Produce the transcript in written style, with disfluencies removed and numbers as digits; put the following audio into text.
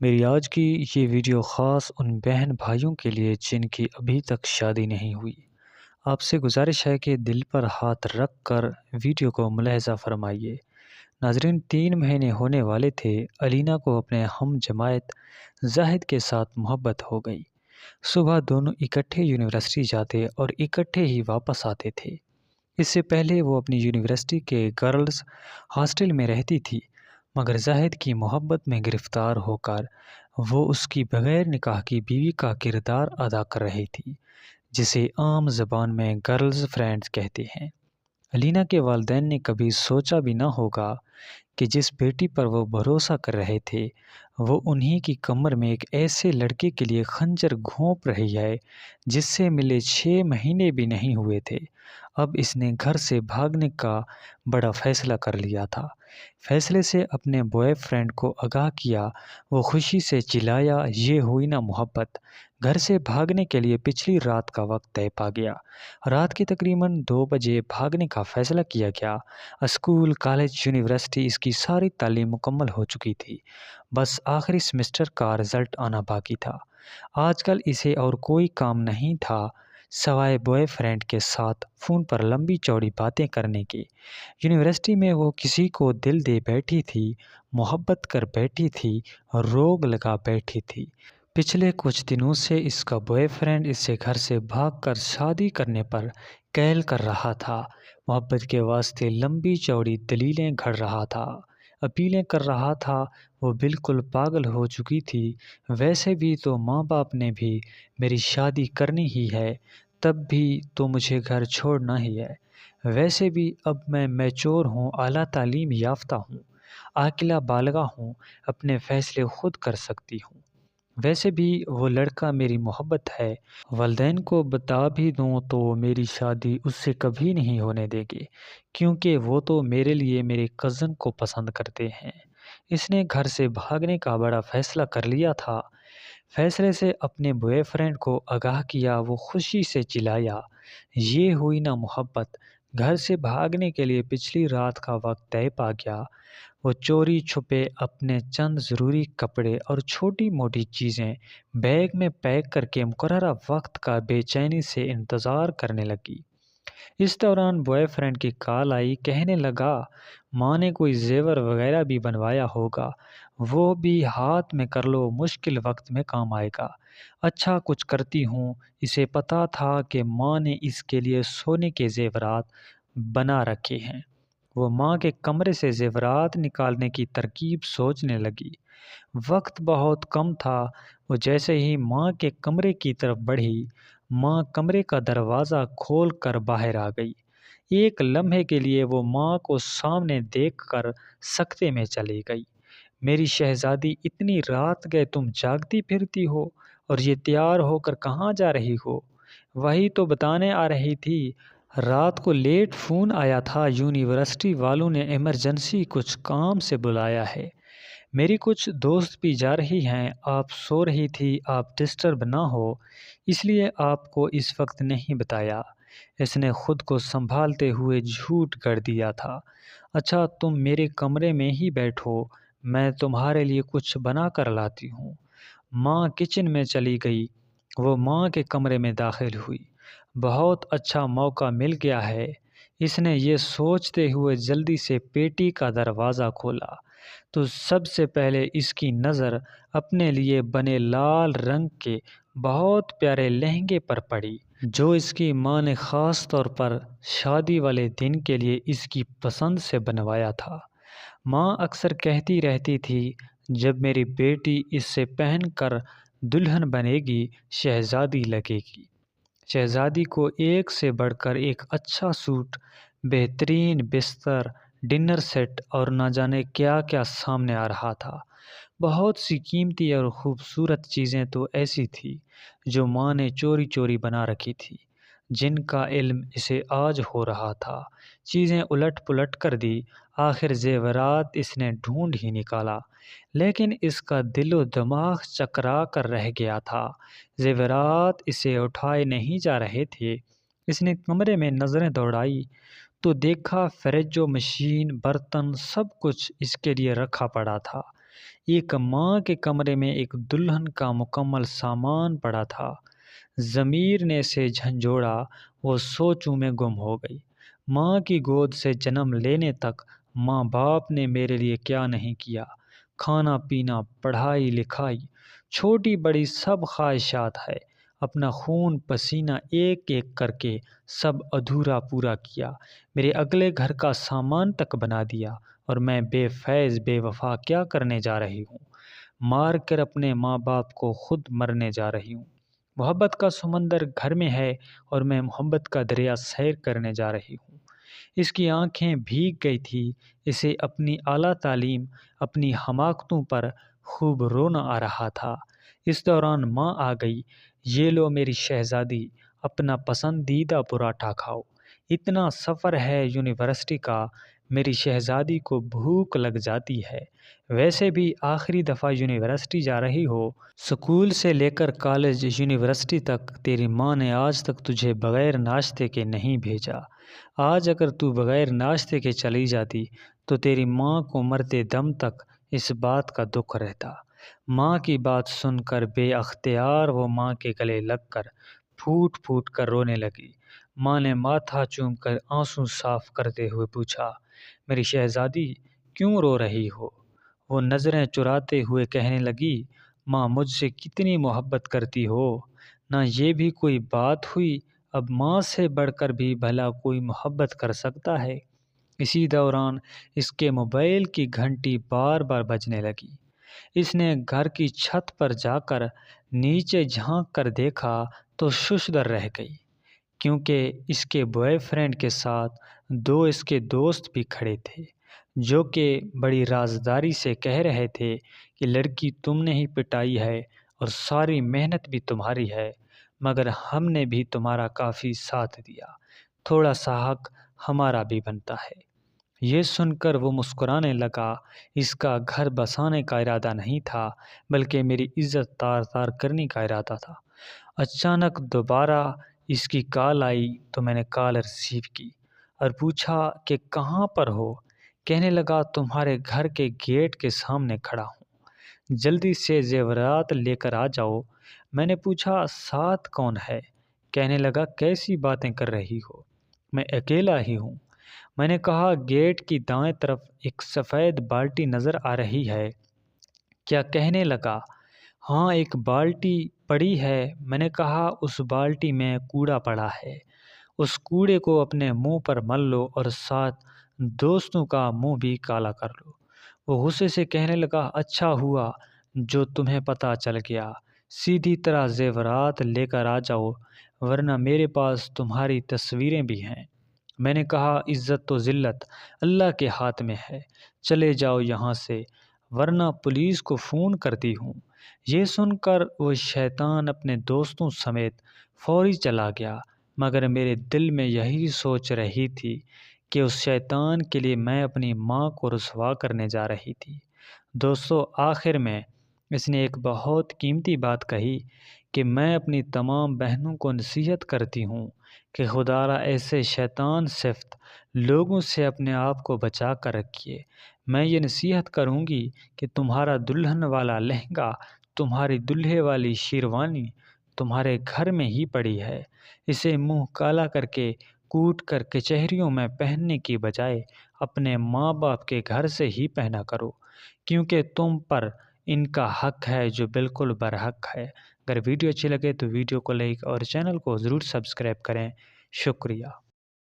میری آج کی یہ ویڈیو خاص ان بہن بھائیوں کے لیے جن کی ابھی تک شادی نہیں ہوئی۔ آپ سے گزارش ہے کہ دل پر ہاتھ رکھ کر ویڈیو کو ملاحظہ فرمائیے۔ ناظرین، 3 مہینے ہونے والے تھے، علینا کو اپنے ہم جماعت زاہد کے ساتھ محبت ہو گئی۔ صبح دونوں اکٹھے یونیورسٹی جاتے اور اکٹھے ہی واپس آتے تھے۔ اس سے پہلے وہ اپنی یونیورسٹی کے گرلز ہاسٹل میں رہتی تھی، مگر زاہد کی محبت میں گرفتار ہو کر وہ اس کی بغیر نکاح کی بیوی کا کردار ادا کر رہی تھی، جسے عام زبان میں گرلز فرینڈ کہتے ہیں۔ علینا کے والدین نے کبھی سوچا بھی نہ ہوگا کہ جس بیٹی پر وہ بھروسہ کر رہے تھے وہ انہی کی کمر میں ایک ایسے لڑکے کے لیے خنجر گھونپ رہی ہے جس سے ملے 6 مہینے بھی نہیں ہوئے تھے۔ اب اس نے گھر سے بھاگنے کا بڑا فیصلہ کر لیا تھا۔ فیصلے سے اپنے بوائے فرینڈ کو آگاہ کیا، وہ خوشی سے چلایا، یہ ہوئی نا محبت۔ گھر سے بھاگنے کے لیے پچھلی رات کا وقت طے پا گیا۔ رات کے تقریباً 2 بجے بھاگنے کا فیصلہ کیا گیا۔ اسکول، کالج، یونیورسٹی، اس کی ساری تعلیم مکمل ہو چکی تھی، بس آخری سیمسٹر کا رزلٹ آنا باقی تھا۔ آج کل اسے اور کوئی کام نہیں تھا سوائے بوائے فرینڈ کے ساتھ فون پر لمبی چوڑی باتیں کرنے کے۔ یونیورسٹی میں وہ کسی کو دل دے بیٹھی تھی، محبت کر بیٹھی تھی، روگ لگا بیٹھی تھی۔ پچھلے کچھ دنوں سے اس کا بوائے فرینڈ اس سے گھر سے بھاگ کر شادی کرنے پر قیل کر رہا تھا، محبت کے واسطے لمبی چوڑی دلیلیں گھڑ رہا تھا، اپیلیں کر رہا تھا۔ وہ بالکل پاگل ہو چکی تھی۔ ویسے بھی تو ماں باپ نے بھی میری شادی کرنی ہی ہے، تب بھی تو مجھے گھر چھوڑنا ہی ہے۔ ویسے بھی اب میں میچور ہوں، اعلیٰ تعلیم یافتہ ہوں، عاقلہ بالغہ ہوں، اپنے فیصلے خود کر سکتی ہوں۔ ویسے بھی وہ لڑکا میری محبت ہے، والدین کو بتا بھی دوں تو میری شادی اس سے کبھی نہیں ہونے دے گے، کیونکہ وہ تو میرے لیے میرے کزن کو پسند کرتے ہیں۔ اس نے گھر سے بھاگنے کا بڑا فیصلہ کر لیا تھا۔ فیصلے سے اپنے بوائے فرینڈ کو آگاہ کیا، وہ خوشی سے چلایا، یہ ہوئی نا محبت۔ گھر سے بھاگنے کے لیے پچھلی رات کا وقت طے پا گیا۔ وہ چوری چھپے اپنے چند ضروری کپڑے اور چھوٹی موٹی چیزیں بیگ میں پیک کر کے مقررہ وقت کا بے چینی سے انتظار کرنے لگی۔ اس دوران بوائے فرینڈ کی کال آئی، کہنے لگا ماں نے کوئی زیور وغیرہ بھی بنوایا ہوگا، وہ بھی ہاتھ میں کر لو، مشکل وقت میں کام آئے گا۔ اچھا کچھ کرتی ہوں، اسے پتا تھا کہ ماں نے اس کے لیے سونے کے زیورات بنا رکھے ہیں۔ وہ ماں کے کمرے سے زیورات نکالنے کی ترکیب سوچنے لگی۔ وقت بہت کم تھا۔ وہ جیسے ہی ماں کے کمرے کی طرف بڑھی، ماں کمرے کا دروازہ کھول کر باہر آ گئی۔ ایک لمحے کے لیے وہ ماں کو سامنے دیکھ کر سکتے میں چلی گئی۔ میری شہزادی، اتنی رات گئے تم جاگتی پھرتی ہو، اور یہ تیار ہو کر کہاں جا رہی ہو؟ وہی تو بتانے آ رہی تھی، رات کو لیٹ فون آیا تھا، یونیورسٹی والوں نے ایمرجنسی کچھ کام سے بلایا ہے۔ میری کچھ دوست بھی جا رہی ہیں، آپ سو رہی تھی، آپ ڈسٹرب نہ ہو، اس لیے آپ کو اس وقت نہیں بتایا۔ اس نے خود کو سنبھالتے ہوئے جھوٹ گڑھ دیا تھا۔ اچھا تم میرے کمرے میں ہی بیٹھو، میں تمہارے لیے کچھ بنا کر لاتی ہوں۔ ماں کچن میں چلی گئی۔ وہ ماں کے کمرے میں داخل ہوئی۔ بہت اچھا موقع مل گیا ہے، اس نے یہ سوچتے ہوئے جلدی سے پیٹی کا دروازہ کھولا تو سب سے پہلے اس کی نظر اپنے لیے بنے لال رنگ کے بہت پیارے لہنگے پر پڑی، جو اس کی ماں نے خاص طور پر شادی والے دن کے لیے اس کی پسند سے بنوایا تھا۔ ماں اکثر کہتی رہتی تھی، جب میری بیٹی اس سے پہن کر دلہن بنے گی، شہزادی لگے گی۔ شہزادی کو ایک سے بڑھ کر ایک اچھا سوٹ، بہترین بستر، ڈنر سیٹ اور نہ جانے کیا کیا سامنے آ رہا تھا۔ بہت سی قیمتی اور خوبصورت چیزیں تو ایسی تھی جو ماں نے چوری چوری بنا رکھی تھی، جن کا علم اسے آج ہو رہا تھا۔ چیزیں الٹ پلٹ کر دی، آخر زیورات اس نے ڈھونڈ ہی نکالا، لیکن اس کا دل و دماغ چکرا کر رہ گیا تھا۔ زیورات اسے اٹھائے نہیں جا رہے تھے۔ اس نے کمرے میں نظریں دوڑائی تو دیکھا فریج و مشین، برتن، سب کچھ اس کے لیے رکھا پڑا تھا۔ ایک ماں کے کمرے میں ایک دلہن کا مکمل سامان پڑا تھا۔ ضمیر نے اسے جھنجھوڑا، وہ سوچوں میں گم ہو گئی۔ ماں کی گود سے جنم لینے تک ماں باپ نے میرے لیے کیا نہیں کیا۔ کھانا پینا، پڑھائی لکھائی، چھوٹی بڑی سب خواہشات ہے، اپنا خون پسینہ ایک ایک کر کے سب ادھورا پورا کیا، میرے اگلے گھر کا سامان تک بنا دیا، اور میں بے فیض بے وفا کیا کرنے جا رہی ہوں؟ مار کر اپنے ماں باپ کو خود مرنے جا رہی ہوں۔ محبت کا سمندر گھر میں ہے اور میں محبت کا دریا سیر کرنے جا رہی ہوں۔ اس کی آنکھیں بھیگ گئی تھی، اسے اپنی اعلیٰ تعلیم، اپنی حماقتوں پر خوب رونا آ رہا تھا۔ اس دوران ماں آ گئی، یہ لو میری شہزادی، اپنا پسندیدہ پراٹھا کھاؤ، اتنا سفر ہے یونیورسٹی کا، میری شہزادی کو بھوک لگ جاتی ہے۔ ویسے بھی آخری دفعہ یونیورسٹی جا رہی ہو، اسکول سے لے کر کالج یونیورسٹی تک تیری ماں نے آج تک تجھے بغیر ناشتے کے نہیں بھیجا۔ آج اگر تو بغیر ناشتے کے چلی جاتی تو تیری ماں کو مرتے دم تک اس بات کا دکھ رہتا۔ ماں کی بات سن کر بے اختیار وہ ماں کے گلے لگ کر پھوٹ پھوٹ کر رونے لگی۔ ماں نے ماتھا چوم کر آنسو صاف کرتے ہوئے پوچھا، میری شہزادی کیوں رو رہی ہو؟ وہ نظریں چراتے ہوئے کہنے لگی، ماں مجھ سے کتنی محبت کرتی ہو، نہ یہ بھی کوئی بات ہوئی، اب ماں سے بڑھ کر بھی بھلا کوئی محبت کر سکتا ہے؟ اسی دوران اس کے موبائل کی گھنٹی بار بار بجنے لگی۔ اس نے گھر کی چھت پر جا کر نیچے جھانک کر دیکھا تو ششدر رہ گئی، کیونکہ اس کے بوائے فرینڈ کے ساتھ دو اس کے دوست بھی کھڑے تھے، جو کہ بڑی رازداری سے کہہ رہے تھے کہ لڑکی تم نے ہی پٹائی ہے اور ساری محنت بھی تمہاری ہے، مگر ہم نے بھی تمہارا کافی ساتھ دیا، تھوڑا سا حق ہمارا بھی بنتا ہے۔ یہ سن کر وہ مسکرانے لگا۔ اس کا گھر بسانے کا ارادہ نہیں تھا، بلکہ میری عزت تار تار کرنے کا ارادہ تھا۔ اچانک دوبارہ اس کی کال آئی تو میں نے کال ریسیو کی اور پوچھا کہ کہاں پر ہو؟ کہنے لگا تمہارے گھر کے گیٹ کے سامنے کھڑا ہوں، جلدی سے زیورات لے کر آ جاؤ۔ میں نے پوچھا ساتھ کون ہے؟ کہنے لگا کیسی باتیں کر رہی ہو، میں اکیلا ہی ہوں۔ میں نے کہا گیٹ کی دائیں طرف ایک سفید بالٹی نظر آ رہی ہے کیا؟ کہنے لگا ہاں ایک بالٹی پڑی ہے۔ میں نے کہا اس بالٹی میں کوڑا پڑا ہے، اس کوڑے کو اپنے منہ پر مل لو اور ساتھ دوستوں کا منہ بھی کالا کر لو۔ وہ غصے سے کہنے لگا اچھا ہوا جو تمہیں پتہ چل گیا، سیدھی طرح زیورات لے کر آ جاؤ، ورنہ میرے پاس تمہاری تصویریں بھی ہیں۔ میں نے کہا عزت و ذلت اللہ کے ہاتھ میں ہے، چلے جاؤ یہاں سے ورنہ پولیس کو فون کرتی ہوں۔ یہ سن کر وہ شیطان اپنے دوستوں سمیت فوری چلا گیا، مگر میرے دل میں یہی سوچ رہی تھی کہ اس شیطان کے لیے میں اپنی ماں کو رسوا کرنے جا رہی تھی۔ دوستو آخر میں اس نے ایک بہت قیمتی بات کہی کہ میں اپنی تمام بہنوں کو نصیحت کرتی ہوں کہ خدا را ایسے شیطان صفت لوگوں سے اپنے آپ کو بچا کر رکھیے۔ میں یہ نصیحت کروں گی کہ تمہارا دلہن والا لہنگا، تمہاری دلہے والی شیروانی تمہارے گھر میں ہی پڑی ہے، اسے منہ کالا کر کے کوٹ کر کچہریوں میں پہننے کی بجائے اپنے ماں باپ کے گھر سے ہی پہنا کرو، کیونکہ تم پر ان کا حق ہے جو بالکل برحق ہے۔ اگر ویڈیو اچھی لگے تو ویڈیو کو لائک اور چینل کو ضرور سبسکرائب کریں۔ شکریہ۔